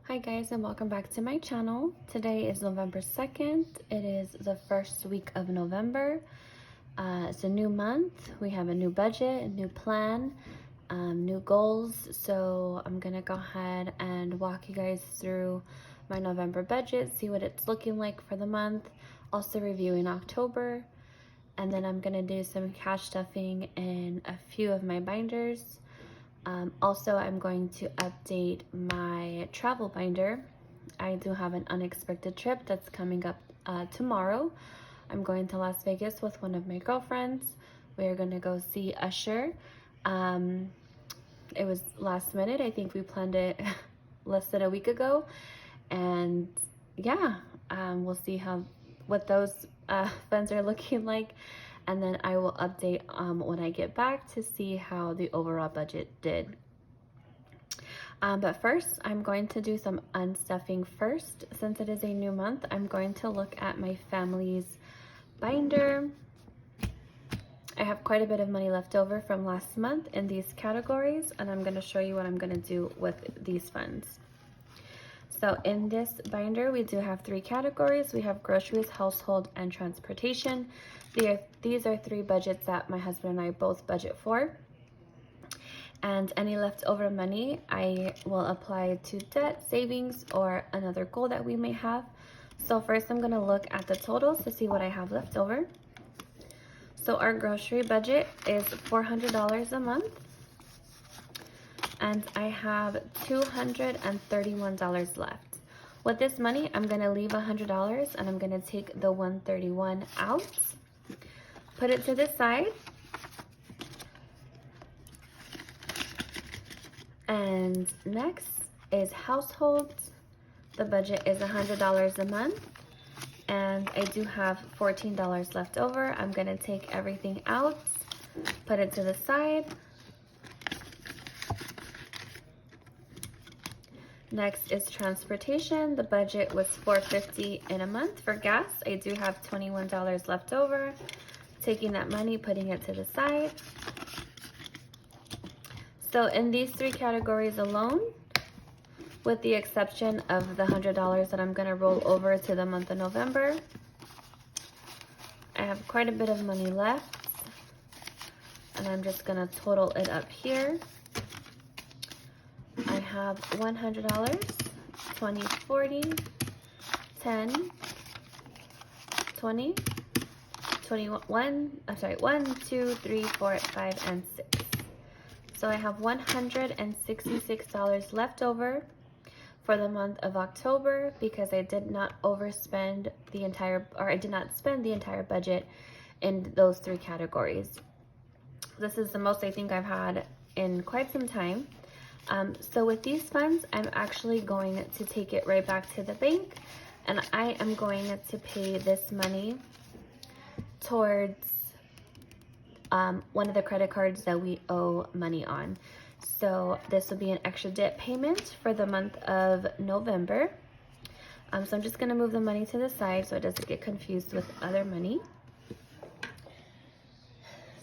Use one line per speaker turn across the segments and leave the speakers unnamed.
Hi guys, and welcome back to my channel. Today is November 2nd. It is the first week of November. It's a new month. We have a new budget, a new plan, new goals. So I'm gonna go ahead and walk you guys through my November budget, see what it's looking like for the month, also reviewing October, and then I'm gonna do some cash stuffing in a few of my binders. Also, I'm going to update my travel binder. I do have an unexpected trip that's coming up tomorrow. I'm going to Las Vegas with one of my girlfriends. We're going to go see Usher. It was last minute. I think we planned it less than a week ago. And yeah, we'll see what those funds are looking like. And then I will update when I get back to see how the overall budget did. But first, I'm going to do some unstuffing first. Since it is a new month, I'm going to look at my family's binder. I have quite a bit of money left over from last month in these categories, and I'm going to show you what I'm going to do with these funds. So in this binder, we do have three categories. We have groceries, household, and transportation. These are three budgets that my husband and I both budget for. And any leftover money, I will apply to debt, savings, or another goal that we may have. So first, I'm going to look at the totals to see what I have left over. So our grocery budget is $400 a month. And I have $231 left. With this money, I'm going to leave $100 and I'm going to take the $131 out, put it to the side, and next is household. The budget is $100 a month and I do have $14 left over. I'm going to take everything out, put it to the side. Next is transportation. The budget was $450 in a month for gas. I do have $21 left over. Taking that money, putting it to the side. So in these three categories alone, with the exception of the $100 that I'm going to roll over to the month of November, I have quite a bit of money left. And I'm just going to total it up here. I have $100, 20, 40, 10, 20, 21, 1, 2, 3, 4, 5, and 6. So I have $166 left over for the month of October because I did not overspend the entire, or I did not spend the entire budget in those three categories. This is the most I think I've had in quite some time. So with these funds, I'm actually going to take it right back to the bank, and I am going to pay this money towards one of the credit cards that we owe money on. So this will be an extra debt payment for the month of November. So I'm just going to move the money to the side so it doesn't get confused with other money.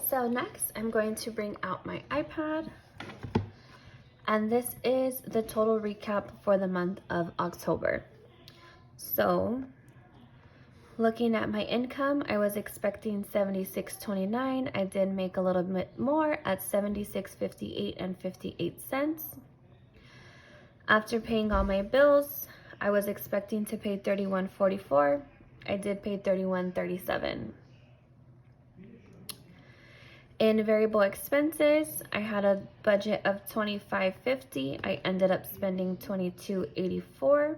So next, I'm going to bring out my iPad. And this is the total recap for the month of October. So, looking at my income, I was expecting $76.29. I did make a little bit more at $76.58 and 58 cents. After paying all my bills, I was expecting to pay $31.44. I did pay $31.37. In variable expenses, I had a budget of $25.50. I ended up spending $22.84.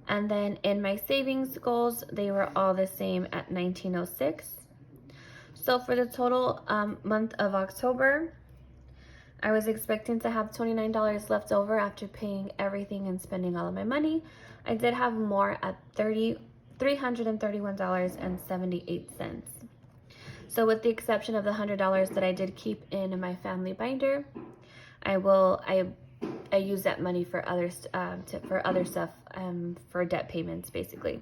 And then in my savings goals, they were all the same at $19.06. So for the total month of October, I was expecting to have $29 left over after paying everything and spending all of my money. I did have more at $331.78. So with the exception of the $100 that I did keep in my family binder, I use that money for other stuff, for debt payments, basically.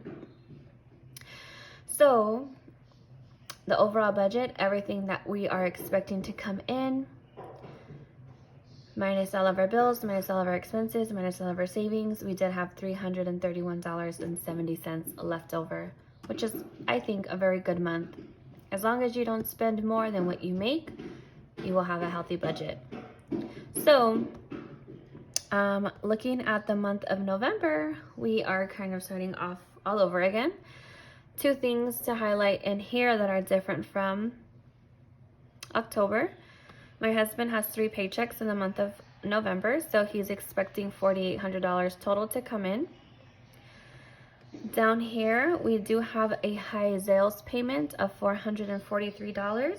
So the overall budget, everything that we are expecting to come in, minus all of our bills, minus all of our expenses, minus all of our savings, we did have $331.70 left over, which is, I think, a very good month. As long as you don't spend more than what you make, you will have a healthy budget. So, looking at the month of November, we are kind of starting off all over again. Two things to highlight in here that are different from October. My husband has 3 paychecks in the month of November, so he's expecting $4,800 total to come in. Down here, we do have a high Zales payment of $443.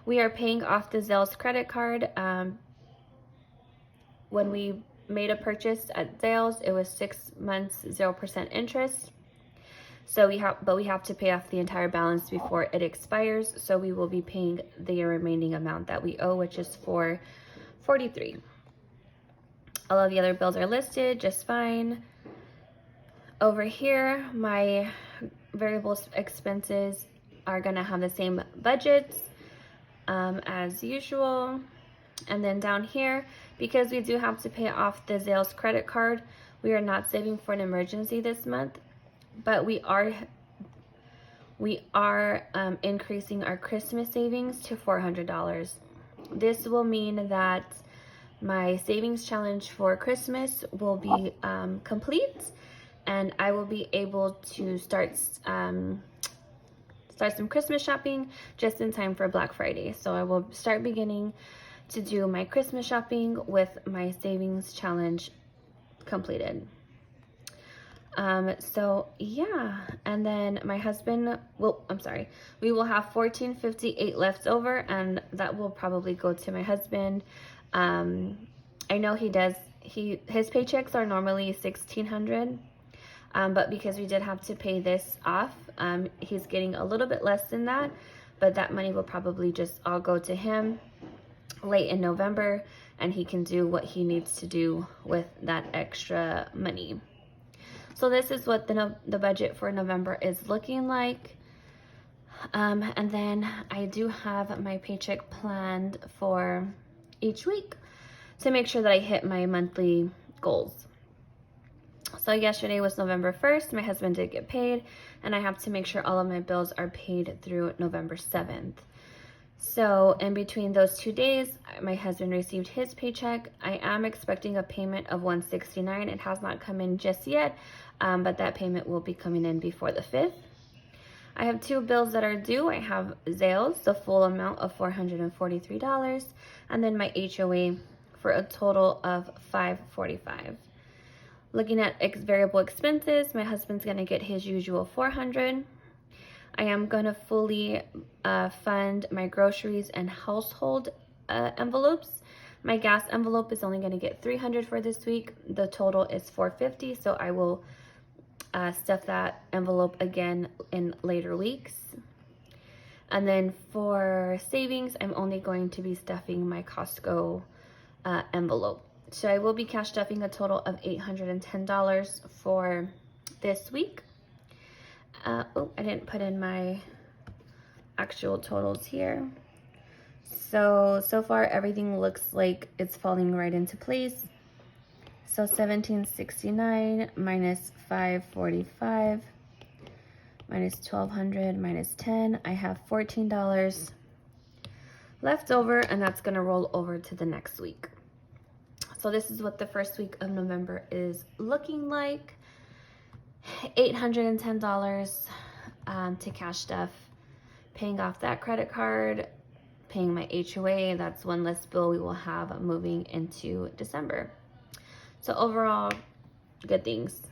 We are paying off the Zales credit card. When we made a purchase at Zales, it was 6 months, 0% interest. So we have to pay off the entire balance before it expires. So we will be paying the remaining amount that we owe, which is $443. All of the other bills are listed just fine. Over here, my variable expenses are gonna have the same budgets as usual. And then down here, because we do have to pay off the Zales credit card, we are not saving for an emergency this month. But we are increasing our Christmas savings to $400. This will mean that my savings challenge for Christmas will be complete, and I will be able to start some Christmas shopping just in time for Black Friday. So I will start beginning to do my Christmas shopping with my savings challenge completed. So yeah, and then my husband will, we will have $1,458 left over, and that will probably go to my husband. I know his paychecks are normally $1,600, but because we did have to pay this off, he's getting a little bit less than that, but that money will probably just all go to him late in November, and he can do what he needs to do with that extra money. So this is what the budget for November is looking like. And then I do have my paycheck planned for each week to make sure that I hit my monthly goals. So yesterday was November 1st. My husband did get paid, and I have to make sure all of my bills are paid through November 7th. So in between those 2 days, my husband received his paycheck. I am expecting a payment of $169. It has not come in just yet, but that payment will be coming in before the 5th. I have 2 bills that are due. I have Zales, the full amount of $443, and then my HOA for a total of $545. Looking at variable expenses, my husband's gonna get his usual $400. I am gonna fully fund my groceries and household envelopes. My gas envelope is only gonna get $300 for this week. The total is $450, so I will stuff that envelope again in later weeks. And then for savings, I'm only going to be stuffing my Costco envelope. So I will be cash stuffing a total of $810 for this week. I didn't put in my actual totals here. So far everything looks like it's falling right into place. So $1,769 minus $545 minus $1,200 minus 10. I have $14 left over, and that's gonna roll over to the next week. So this is what the first week of November is looking like. $810 to cash stuff, paying off that credit card, paying my HOA. That's one less bill we will have moving into December. So overall, good things.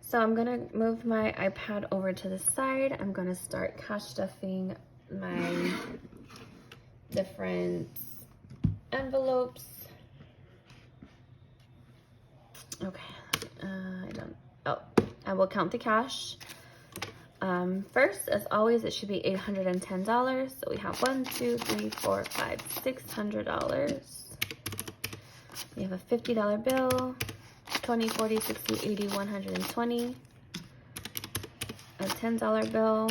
So I'm gonna move my iPad over to the side. I'm gonna start cash stuffing my different envelopes. Okay, I will count the cash. First, as always, it should be $810. So we have $600. We have a $50 bill, 20, 40, 60, 80, 120. A $10 bill,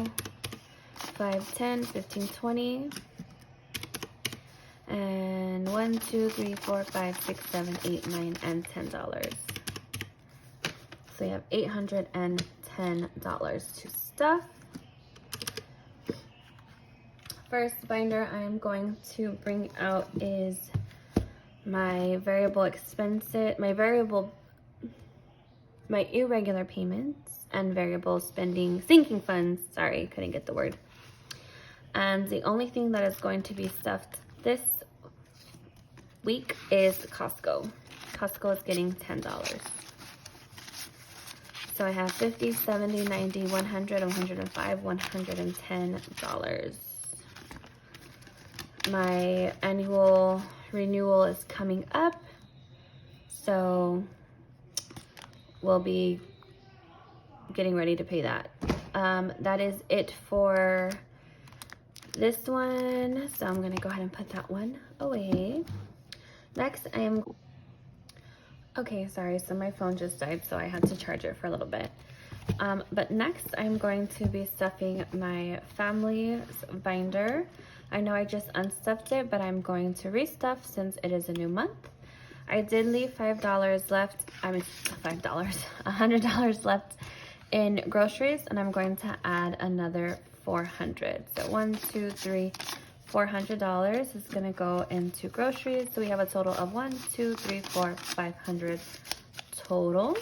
5, 10, 15, 20. And $1, 2, 3, 4, 5, 6, 7, 8, 9, and $10. So we have $810 to stuff. First binder I'm going to bring out is my variable expenses, my irregular payments and variable spending sinking funds. Sorry, couldn't get the word. And the only thing that is going to be stuffed this week is Costco. Costco is getting $10. So I have $50, $70, $90, $100, $105, $110. My annual renewal is coming up, so we'll be getting ready to pay that. That is it for this one, so I'm gonna go ahead and put that one away. Next, okay, sorry, so my phone just died, so I had to charge it for a little bit. But next, I'm going to be stuffing my family's binder. I know I just unstuffed it, but I'm going to restuff since it is a new month. I did leave $100 left in groceries, and I'm going to add another $400. So $1, 2, 3, $400 is gonna go into groceries. So we have a total of 1, 2, 3, 4, 500 total.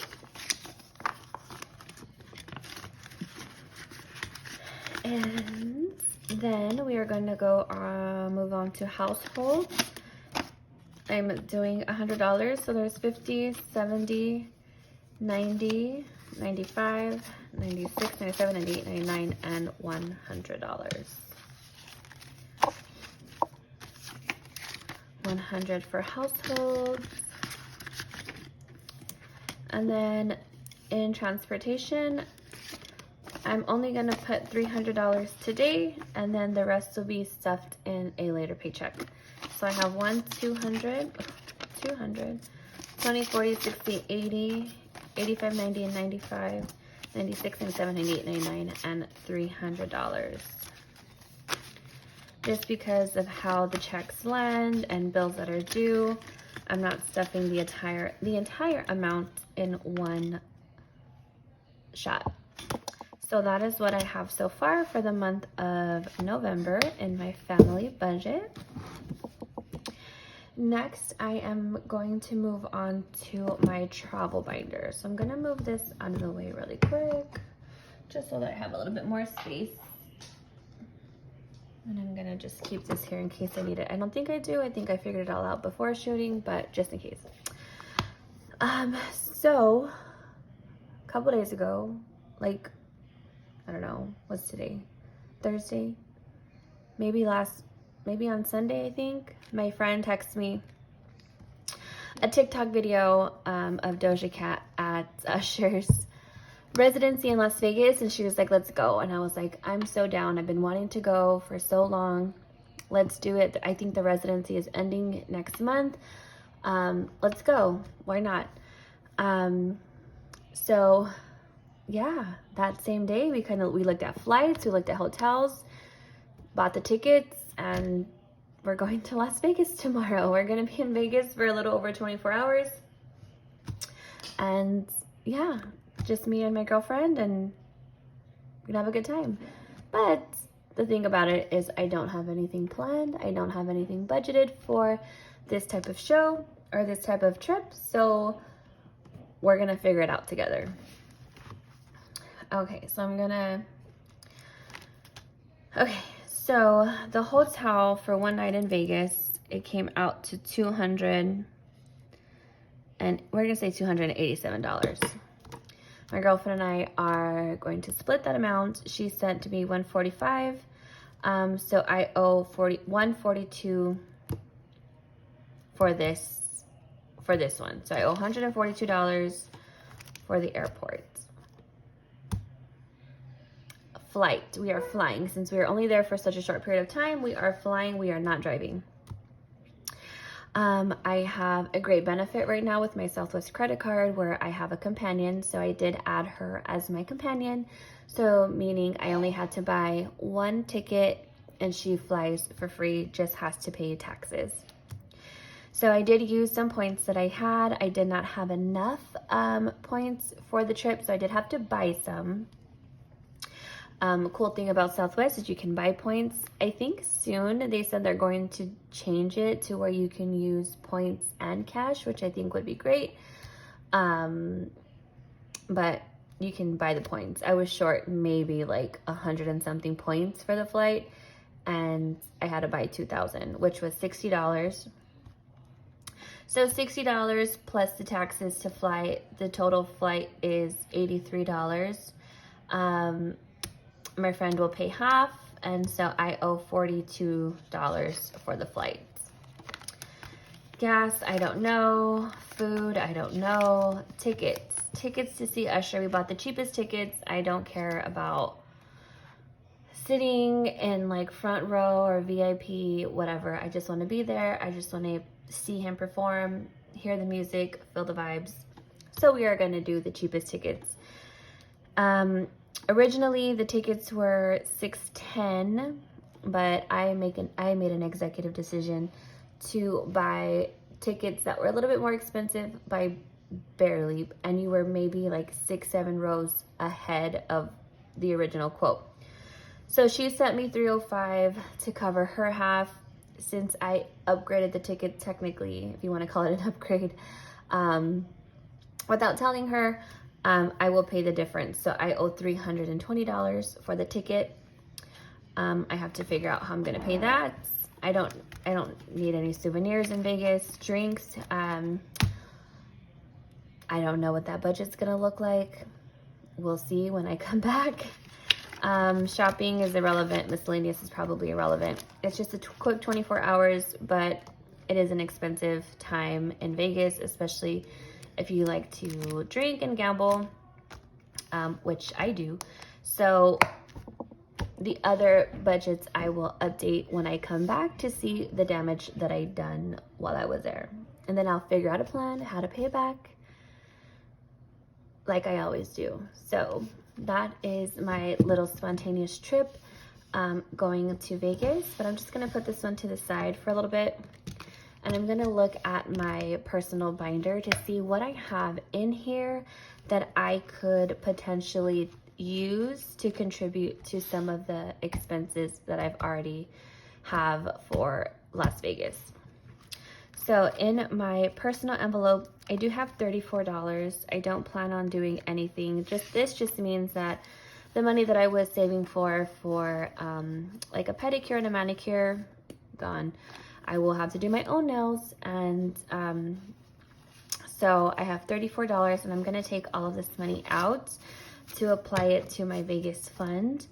And then we are gonna go move on to household. I'm doing $100, so there's 50, 70, 90, 95, 96, 97, 98, 99, and $100. 100 for households. And then in transportation, I'm only gonna put $300 today, and then the rest will be stuffed in a later paycheck. So I have 200, 20, 40, 60, 80, 85, 90, and 95, 96, 97, 98, 99, and $300. Just because of how the checks land and bills that are due, I'm not stuffing the entire amount in one shot. So that is what I have so far for the month of November in my family budget. Next, I am going to move on to my travel binder. So I'm gonna move this out of the way really quick, just so that I have a little bit more space. And I'm gonna just keep this here in case I need it. I don't think I do. I think I figured it all out before shooting, but just in case. So a couple days ago, like, I don't know, what's today? Thursday? Maybe on Sunday, I think. My friend texted me a TikTok video of Doja Cat at Usher's residency in Las Vegas, and she was like, let's go. And I was like, I'm so down. I've been wanting to go for so long. Let's do it. I think the residency is ending next month. Let's go. Why not? So yeah, that same day we looked at flights, we looked at hotels, bought the tickets, and we're going to Las Vegas tomorrow. We're gonna be in Vegas for a little over 24 hours. And yeah, just me and my girlfriend, and we're gonna have a good time. But the thing about it is I don't have anything planned. I don't have anything budgeted for this type of show or this type of trip. So we're gonna figure it out together. Okay, so the hotel for one night in Vegas, it came out to $287. My girlfriend and I are going to split that amount. She sent to me $145, so I owe $142 for this one. So I owe $142 for the airport. Flight. We are flying. Since we are only there for such a short period of time, we are flying. We are not driving. I have a great benefit right now with my Southwest credit card where I have a companion. So I did add her as my companion. So meaning I only had to buy one ticket and she flies for free, just has to pay taxes. So I did use some points that I had. I did not have enough points for the trip, so I did have to buy some. Cool thing about Southwest is you can buy points. I think soon they said they're going to change it to where you can use points and cash, which I think would be great. But you can buy the points. I was short maybe like 100 and something points for the flight, and I had to buy 2,000, which was $60. So $60 plus the taxes to fly, the total flight is $83. My friend will pay half, and so I owe $42 for the flight. Gas, I don't know. Food, I don't know. Tickets to see Usher. We bought the cheapest tickets. I don't care about sitting in like front row or VIP, whatever. I just want to be there. I just want to see him perform, hear the music, feel the vibes. So we are going to do the cheapest tickets. Originally the tickets were $610, but I made an executive decision to buy tickets that were a little bit more expensive by barely, and you were maybe like 6-7 rows ahead of the original quote. So she sent me $305 to cover her half. Since I upgraded the ticket, technically, if you want to call it an upgrade, without telling her, I will pay the difference. So I owe $320 for the ticket. I have to figure out how I'm going to pay that. I don't need any souvenirs in Vegas, drinks. I don't know what that budget's going to look like. We'll see when I come back. Shopping is irrelevant. Miscellaneous is probably irrelevant. It's just a quick 24 hours, but it is an expensive time in Vegas, especially if you like to drink and gamble, which I do. So the other budgets I will update when I come back to see the damage that I done while I was there. And then I'll figure out a plan how to pay it back like I always do. So that is my little spontaneous trip going to Vegas, but I'm just gonna put this one to the side for a little bit, and I'm gonna look at my personal binder to see what I have in here that I could potentially use to contribute to some of the expenses that I've already have for Las Vegas. So in my personal envelope, I do have $34. I don't plan on doing anything. This just means that the money that I was saving for like a pedicure and a manicure, gone. I will have to do my own nails, and so I have $34, and I'm gonna take all of this money out to apply it to my Vegas fund,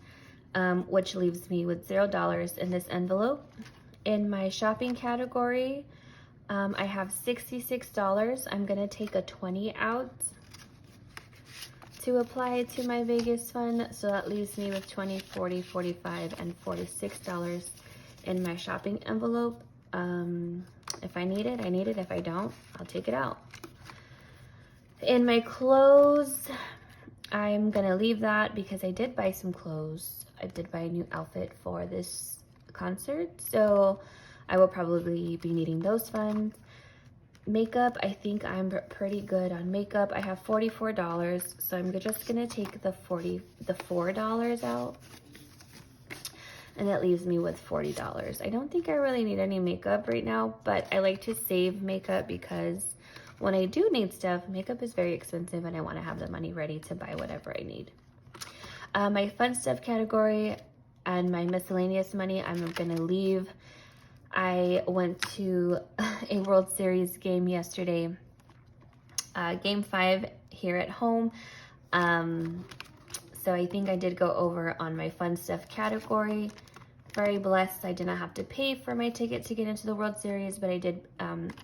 which leaves me with $0 in this envelope. In my shopping category, I have $66. I'm gonna take a 20 out to apply it to my Vegas fund. So that leaves me with 20, 40, 45, and $46 in my shopping envelope. If I need it, I need it. If I don't, I'll take it out. In my clothes, I'm gonna leave that because I did buy some clothes. I did buy a new outfit for this concert, so I will probably be needing those funds. Makeup, I think I'm pretty good on makeup. I have $44, so I'm just gonna take the $4 out, and that leaves me with $40. I don't think I really need any makeup right now, but I like to save makeup because when I do need stuff, makeup is very expensive, and I want to have the money ready to buy whatever I need. My fun stuff category and my miscellaneous money, I'm gonna leave. I went to a World Series game yesterday, game 5 here at home. So I think I did go over on my fun stuff category. Very blessed. I did not have to pay for my ticket to get into the World Series, but I did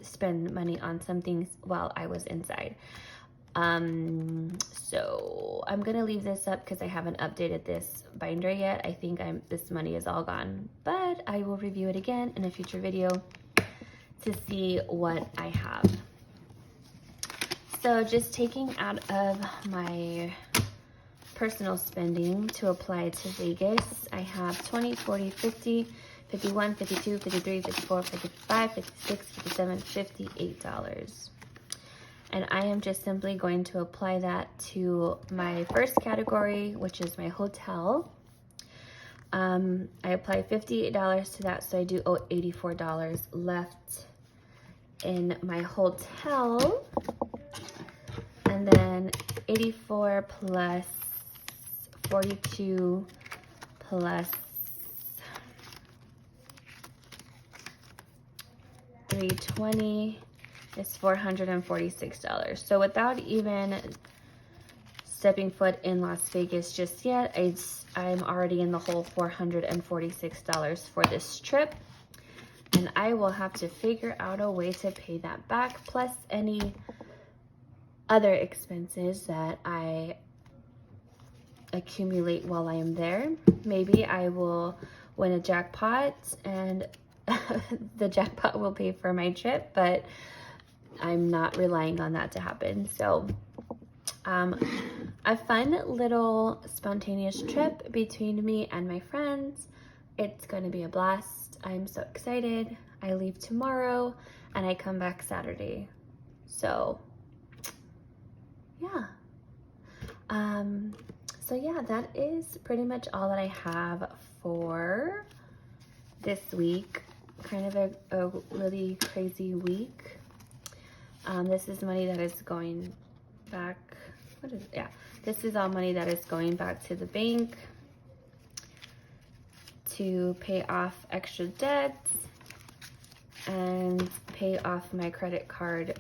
spend money on some things while I was inside. So I'm gonna leave this up because I haven't updated this binder yet. I think this money is all gone, but I will review it again in a future video to see what I have. So just taking out of my personal spending to apply to Vegas. I have 20, 40, 50, 51, 52, 53, 54, 55, 56, 57, $58. And I am just simply going to apply that to my first category, which is my hotel. I apply $58 to that, so I do owe $84 left in my hotel. And then 84 plus 42 plus 320 is $446. So without even stepping foot in Las Vegas just yet, I'm already in the whole $446 for this trip. And I will have to figure out a way to pay that back, plus any other expenses that I accumulate while I am there. Maybe I will win a jackpot and the jackpot will pay for my trip, but I'm not relying on that to happen. So a fun little spontaneous trip between me and my friends. It's going to be a blast. I'm so excited. I leave tomorrow and I come back Saturday. So yeah. So yeah, that is pretty much all that I have for this week. Kind of a really crazy week. This is money that is going back. What is it? Yeah, this is all money that is going back to the bank to pay off extra debts and pay off my credit card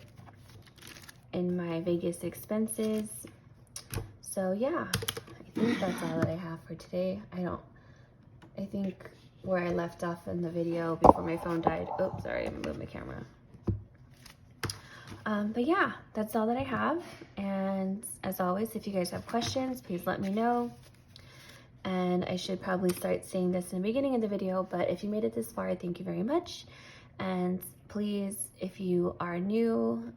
and my Vegas expenses. So yeah, I think that's all that I have for today. I think where I left off in the video before my phone died. Oh, sorry, I'm moving my camera. But yeah, that's all that I have. And as always, if you guys have questions, please let me know. And I should probably start saying this in the beginning of the video, but if you made it this far, thank you very much. And please, if you are new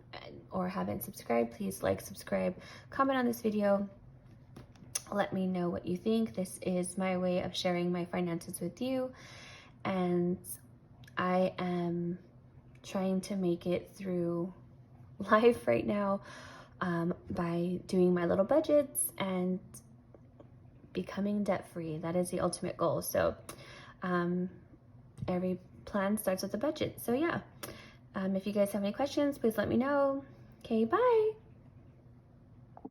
or haven't subscribed, please like, subscribe, comment on this video. Let me know what you think. This is my way of sharing my finances with you. And I am trying to make it through life right now by doing my little budgets and becoming debt-free. That is the ultimate goal. So every plan starts with a budget. So yeah, if you guys have any questions, please let me know. Okay, bye.